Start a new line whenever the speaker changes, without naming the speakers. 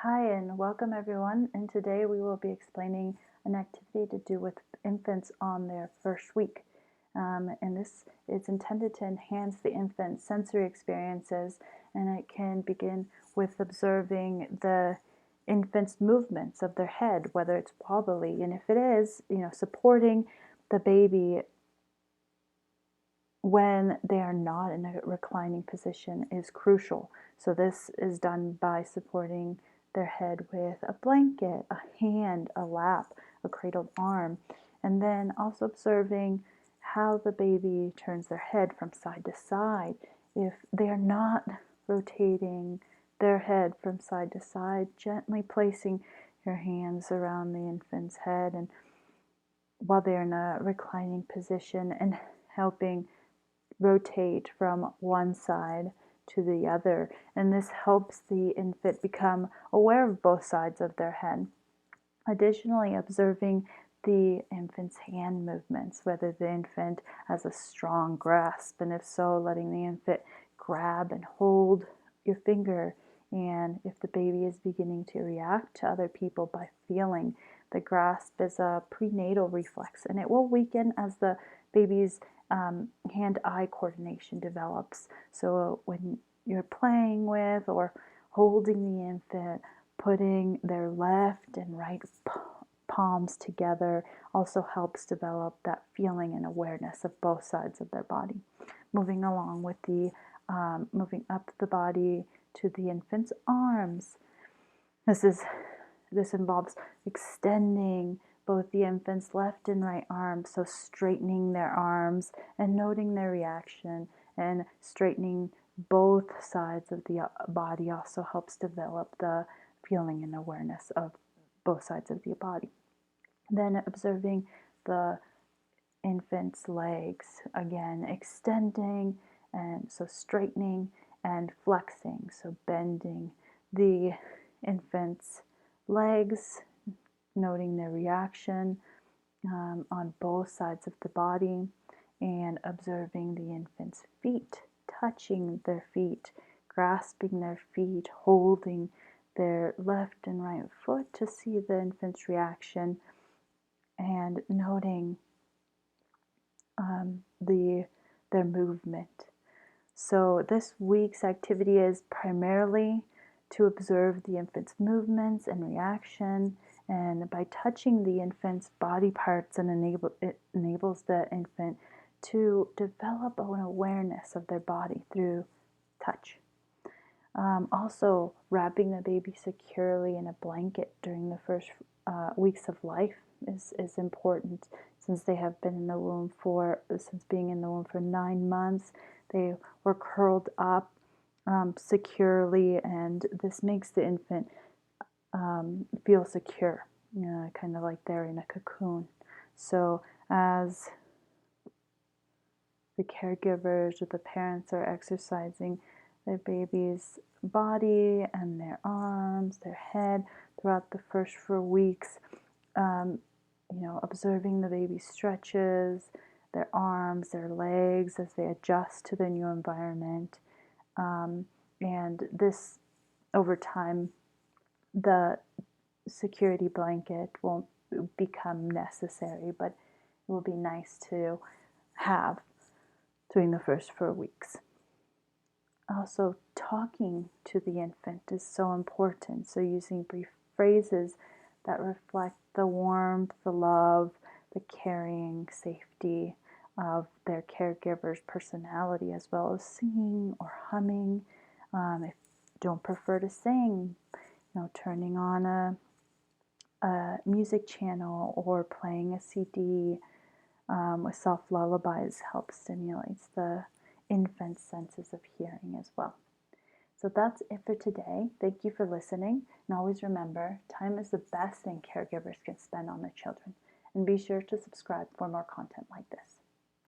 Hi and welcome everyone, and today we will be explaining an activity to do with infants on their first week. And this is intended to enhance the infant's sensory experiences, and it can begin with observing the infant's movements of their head, whether it's wobbly, and if it is, supporting the baby when they are not in a reclining position is crucial. So this is done by supporting their head with a blanket, a hand, a lap, a cradled arm, and then also observing how the baby turns their head from side to side. If they are not rotating their head from side to side, gently placing your hands around the infant's head and while they're in a reclining position and helping rotate from one side to the other, and this helps the infant become aware of both sides of their head. Additionally, observing the infant's hand movements, whether the infant has a strong grasp, and if so, letting the infant grab and hold your finger, and if the baby is beginning to react to other people by feeling. The grasp is a prenatal reflex, and it will weaken as the baby's hand-eye coordination develops. So when you're playing with or holding the infant, putting their left and right palms together also helps develop that feeling and awareness of both sides of their body. Moving along with the moving up the body to the infant's arms. This involves extending both the infant's left and right arms, so straightening their arms and noting their reaction, and straightening both sides of the body also helps develop the feeling and awareness of both sides of the body. Then observing the infant's legs, again extending, and so straightening and flexing, so bending the infant's legs, noting their reaction on both sides of the body, and observing the infant's feet, touching their feet, grasping their feet, holding their left and right foot to see the infant's reaction, and noting their movement. So this week's activity is primarily to observe the infant's movements and reaction, and by touching the infant's body parts, and it enables the infant to develop an awareness of their body through touch. Also, wrapping the baby securely in a blanket during the first weeks of life is important, since they have been in the womb since being in the womb for 9 months. They were curled up securely, and this makes the infant feel secure, kind of like they're in a cocoon. So as the caregivers or the parents are exercising their baby's body and their arms, their head throughout the first 4 weeks, observing the baby stretches, their arms, their legs as they adjust to the new environment. And this, over time, the security blanket won't become necessary, but it will be nice to have during the first 4 weeks. Also, talking to the infant is so important. So using brief phrases that reflect the warmth, the love, the caring, safety of their caregiver's personality, as well as singing or humming. If you don't prefer to sing, turning on a music channel or playing a CD with soft lullabies helps stimulate the infant's senses of hearing as well. So that's it for today. Thank you for listening, and always remember, time is the best thing caregivers can spend on their children. And be sure to subscribe for more content like this.